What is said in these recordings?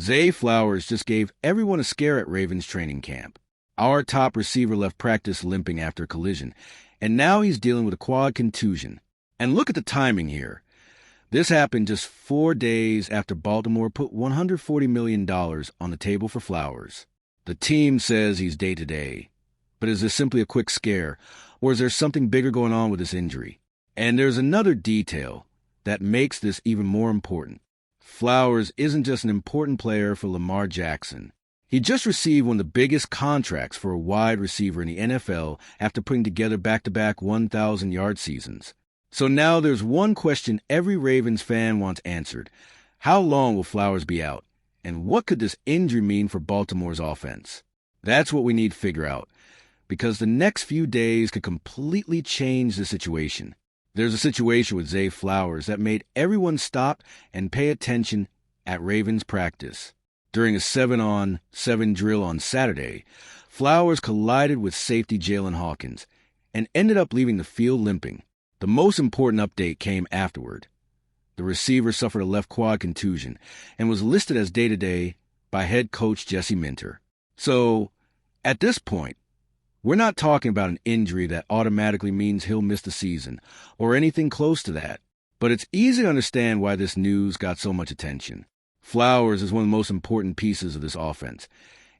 Zay Flowers just gave everyone a scare at Ravens training camp. Our top receiver left practice limping after a collision, and now he's dealing with a quad contusion. And look at the timing here. This happened just 4 days after Baltimore put $140 million on the table for Flowers. The team says he's day-to-day. But is this simply a quick scare, or is there something bigger going on with this injury? And there's another detail that makes this even more important. Flowers isn't just an important player for Lamar Jackson. He just received one of the biggest contracts for a wide receiver in the NFL after putting together back-to-back 1,000-yard seasons. So now there's one question every Ravens fan wants answered. How long will Flowers be out? And what could this injury mean for Baltimore's offense? That's what we need to figure out, because the next few days could completely change the situation. There's a situation with Zay Flowers that made everyone stop and pay attention at Ravens practice. During a 7-on-7 drill on Saturday, Flowers collided with safety Jalen Hawkins and ended up leaving the field limping. The most important update came afterward. The receiver suffered a left quad contusion and was listed as day-to-day by head coach Jesse Minter. So, at this point, we're not talking about an injury that automatically means he'll miss the season or anything close to that, but it's easy to understand why this news got so much attention. Flowers is one of the most important pieces of this offense,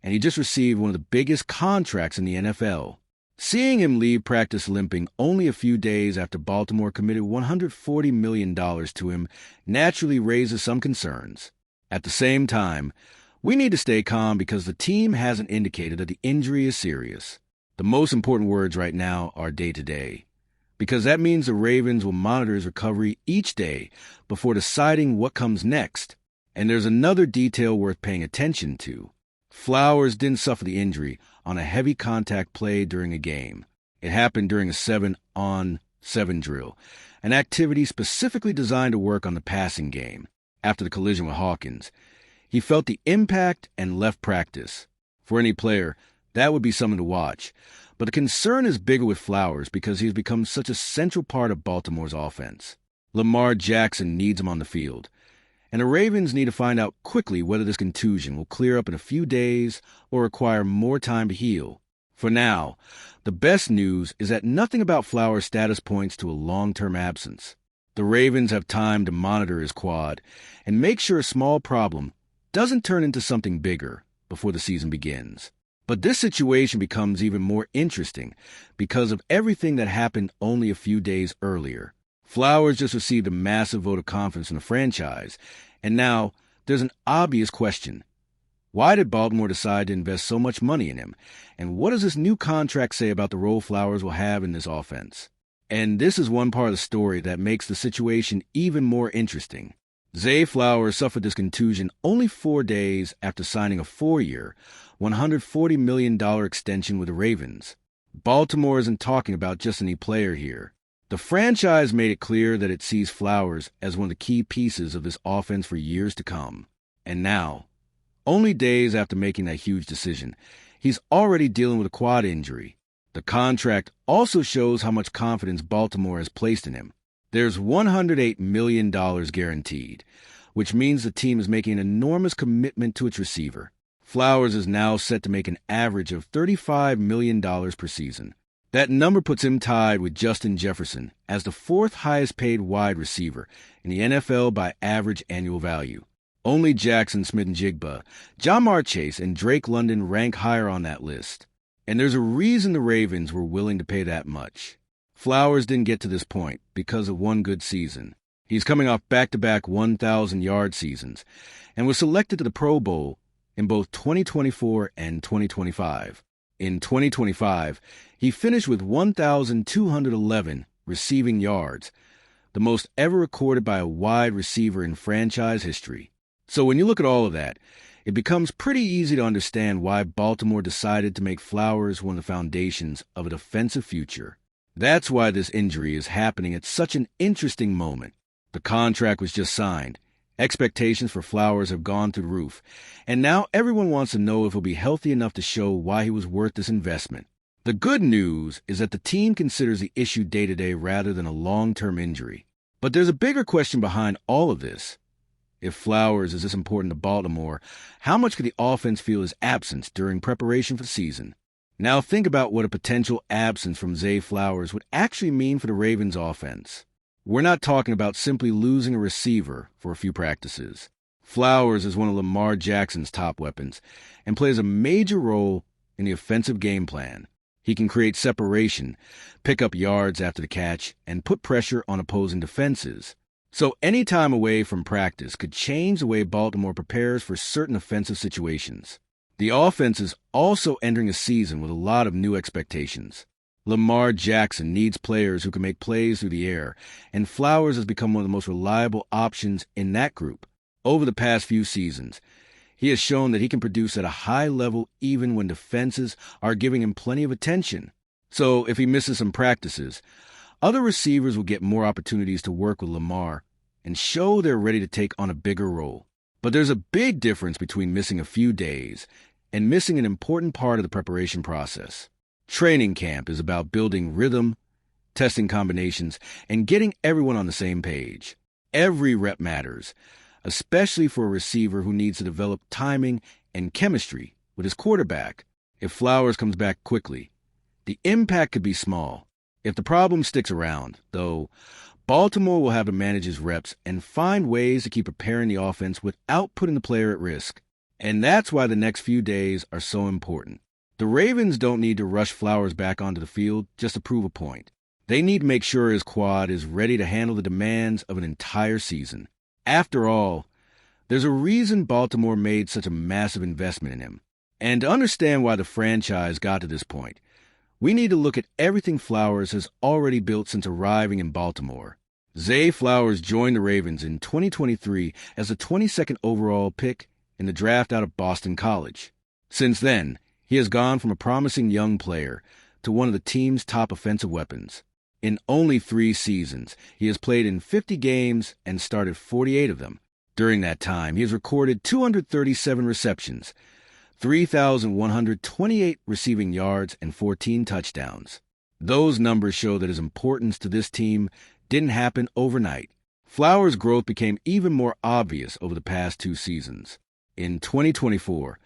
and he just received one of the biggest contracts in the NFL. Seeing him leave practice limping only a few days after Baltimore committed $140 million to him naturally raises some concerns. At the same time, we need to stay calm because the team hasn't indicated that the injury is serious. The most important words right now are day-to-day, because that means the Ravens will monitor his recovery each day before deciding what comes next. And there's another detail worth paying attention to. Flowers didn't suffer the injury on a heavy contact play during a game. It happened during a 7-on-7 drill, an activity specifically designed to work on the passing game. After the collision with Hawkins, he felt the impact and left practice. For any player, that would be something to watch. But the concern is bigger with Flowers because he has become such a central part of Baltimore's offense. Lamar Jackson needs him on the field, and the Ravens need to find out quickly whether this contusion will clear up in a few days or require more time to heal. For now, the best news is that nothing about Flowers' status points to a long-term absence. The Ravens have time to monitor his quad and make sure a small problem doesn't turn into something bigger before the season begins. But this situation becomes even more interesting because of everything that happened only a few days earlier. Flowers just received a massive vote of confidence in the franchise, and now there's an obvious question. Why did Baltimore decide to invest so much money in him? And what does this new contract say about the role Flowers will have in this offense? And this is one part of the story that makes the situation even more interesting. Zay Flowers suffered this contusion only 4 days after signing a 4-year, $140 million extension with the Ravens. Baltimore isn't talking about just any player here. The franchise made it clear that it sees Flowers as one of the key pieces of this offense for years to come. And now, only days after making that huge decision, he's already dealing with a quad injury. The contract also shows how much confidence Baltimore has placed in him. There's $108 million guaranteed, which means the team is making an enormous commitment to its receiver. Flowers is now set to make an average of $35 million per season. That number puts him tied with Justin Jefferson as the 4th highest-paid wide receiver in the NFL by average annual value. Only Jackson Smith-Njigba, Ja'Marr Chase, and Drake London rank higher on that list. And there's a reason the Ravens were willing to pay that much. Flowers didn't get to this point because of one good season. He's coming off back-to-back 1,000-yard seasons and was selected to the Pro Bowl in both 2024 and 2025. In 2025, he finished with 1,211 receiving yards, the most ever recorded by a wide receiver in franchise history. So when you look at all of that, it becomes pretty easy to understand why Baltimore decided to make Flowers one of the foundations of a defensive future. That's why this injury is happening at such an interesting moment. The contract was just signed. Expectations for Flowers have gone through the roof, and now everyone wants to know if he'll be healthy enough to show why he was worth this investment. The good news is that the team considers the issue day-to-day rather than a long-term injury. But there's a bigger question behind all of this. If Flowers is this important to Baltimore, how much could the offense feel his absence during preparation for the season? Now think about what a potential absence from Zay Flowers would actually mean for the Ravens offense. We're not talking about simply losing a receiver for a few practices. Flowers is one of Lamar Jackson's top weapons and plays a major role in the offensive game plan. He can create separation, pick up yards after the catch, and put pressure on opposing defenses. So any time away from practice could change the way Baltimore prepares for certain offensive situations. The offense is also entering a season with a lot of new expectations. Lamar Jackson needs players who can make plays through the air, and Flowers has become one of the most reliable options in that group. Over the past few seasons, he has shown that he can produce at a high level even when defenses are giving him plenty of attention. So if he misses some practices, other receivers will get more opportunities to work with Lamar and show they're ready to take on a bigger role. But there's a big difference between missing a few days and missing an important part of the preparation process. Training camp is about building rhythm, testing combinations, and getting everyone on the same page. Every rep matters, especially for a receiver who needs to develop timing and chemistry with his quarterback. If Flowers comes back quickly, the impact could be small. If the problem sticks around, though, Baltimore will have to manage his reps and find ways to keep preparing the offense without putting the player at risk. And that's why the next few days are so important. The Ravens don't need to rush Flowers back onto the field just to prove a point. They need to make sure his quad is ready to handle the demands of an entire season. After all, there's a reason Baltimore made such a massive investment in him. And to understand why the franchise got to this point, we need to look at everything Flowers has already built since arriving in Baltimore. Zay Flowers joined the Ravens in 2023 as the 22nd overall pick in the draft out of Boston College. Since then, he has gone from a promising young player to one of the team's top offensive weapons. In only 3 seasons, he has played in 50 games and started 48 of them. During that time, he has recorded 237 receptions, 3,128 receiving yards, and 14 touchdowns. Those numbers show that his importance to this team didn't happen overnight. Flowers' growth became even more obvious over the past 2 seasons. In 2024,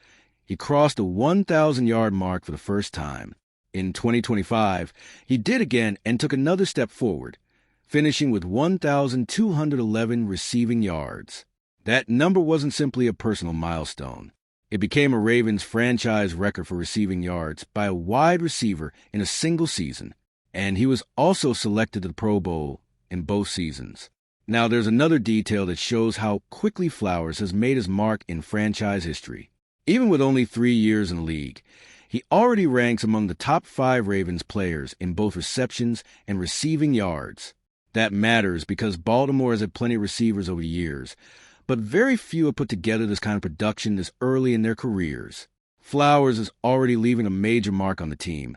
he crossed the 1,000-yard mark for the first time. In 2025, he did again and took another step forward, finishing with 1,211 receiving yards. That number wasn't simply a personal milestone. It became a Ravens franchise record for receiving yards by a wide receiver in a single season, and he was also selected to the Pro Bowl in both seasons. Now, there's another detail that shows how quickly Flowers has made his mark in franchise history. Even with only 3 years in the league, he already ranks among the top 5 Ravens players in both receptions and receiving yards. That matters because Baltimore has had plenty of receivers over the years, but very few have put together this kind of production this early in their careers. Flowers is already leaving a major mark on the team,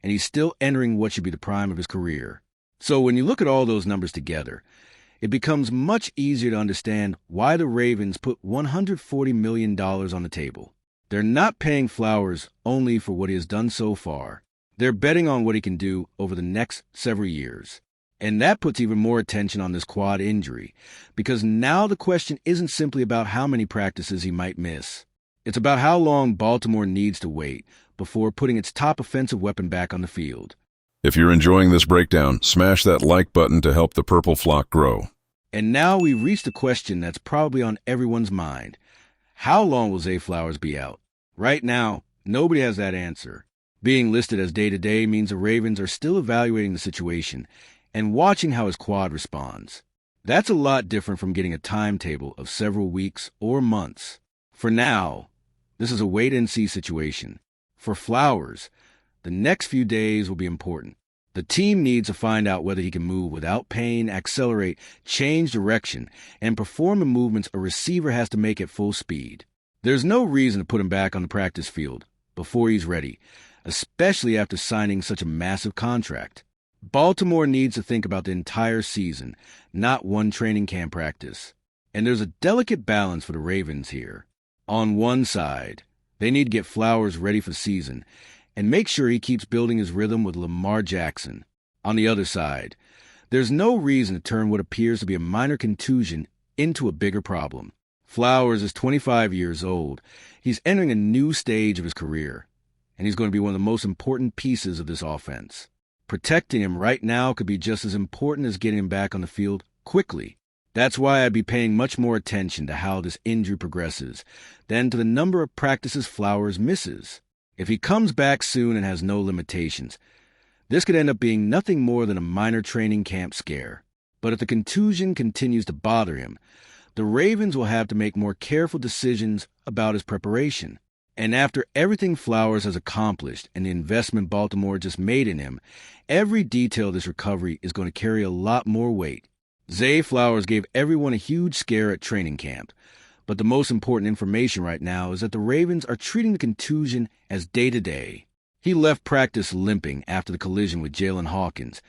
and he's still entering what should be the prime of his career. So when you look at all those numbers together, it becomes much easier to understand why the Ravens put $140 million on the table. They're not paying Flowers only for what he has done so far. They're betting on what he can do over the next several years. And that puts even more attention on this quad injury, because now the question isn't simply about how many practices he might miss. It's about how long Baltimore needs to wait before putting its top offensive weapon back on the field. If you're enjoying this breakdown, smash that like button to help the purple flock grow. And now we've reached a question that's probably on everyone's mind. How long will Zay Flowers be out? Right now, nobody has that answer. Being listed as day-to-day means the Ravens are still evaluating the situation and watching how his quad responds. That's a lot different from getting a timetable of several weeks or months. For now, this is a wait-and-see situation. For Flowers, the next few days will be important. The team needs to find out whether he can move without pain, accelerate, change direction, and perform the movements a receiver has to make at full speed. There's no reason to put him back on the practice field before he's ready, especially after signing such a massive contract. Baltimore needs to think about the entire season, not one training camp practice. And there's a delicate balance for the Ravens here. On one side, they need to get Flowers ready for the season and make sure he keeps building his rhythm with Lamar Jackson. On the other side, there's no reason to turn what appears to be a minor contusion into a bigger problem. Flowers is 25 years old. He's entering a new stage of his career, and he's going to be one of the most important pieces of this offense. Protecting him right now could be just as important as getting him back on the field quickly. That's why I'd be paying much more attention to how this injury progresses than to the number of practices Flowers misses. If he comes back soon and has no limitations, this could end up being nothing more than a minor training camp scare. But if the contusion continues to bother him, the Ravens will have to make more careful decisions about his preparation. And after everything Flowers has accomplished and the investment Baltimore just made in him, every detail of this recovery is going to carry a lot more weight. Zay Flowers gave everyone a huge scare at training camp, but the most important information right now is that the Ravens are treating the contusion as day-to-day. He left practice limping after the collision with Jalen Hawkins,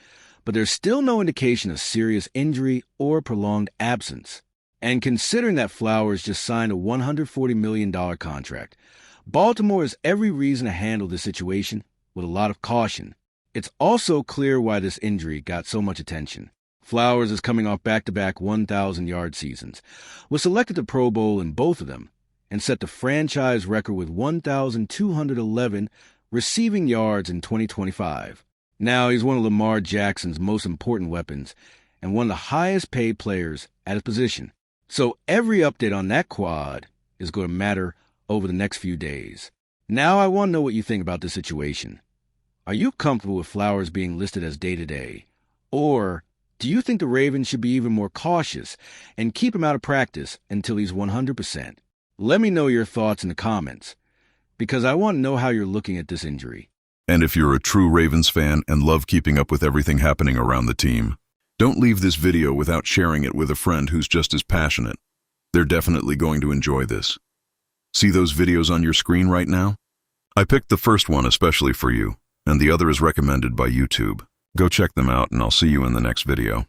but there's still no indication of serious injury or prolonged absence. And considering that Flowers just signed a $140 million contract, Baltimore has every reason to handle this situation with a lot of caution. It's also clear why this injury got so much attention. Flowers is coming off back-to-back 1,000-yard seasons, was selected to Pro Bowl in both of them, and set the franchise record with 1,211 receiving yards in 2025. Now he's one of Lamar Jackson's most important weapons and one of the highest-paid players at his position. So every update on that quad is going to matter over the next few days. Now I want to know what you think about this situation. Are you comfortable with Flowers being listed as day-to-day? Or do you think the Ravens should be even more cautious and keep him out of practice until he's 100%? Let me know your thoughts in the comments, because I want to know how you're looking at this injury. And if you're a true Ravens fan and love keeping up with everything happening around the team, don't leave this video without sharing it with a friend who's just as passionate. They're definitely going to enjoy this. See those videos on your screen right now? I picked the first one especially for you, and the other is recommended by YouTube. Go check them out, and I'll see you in the next video.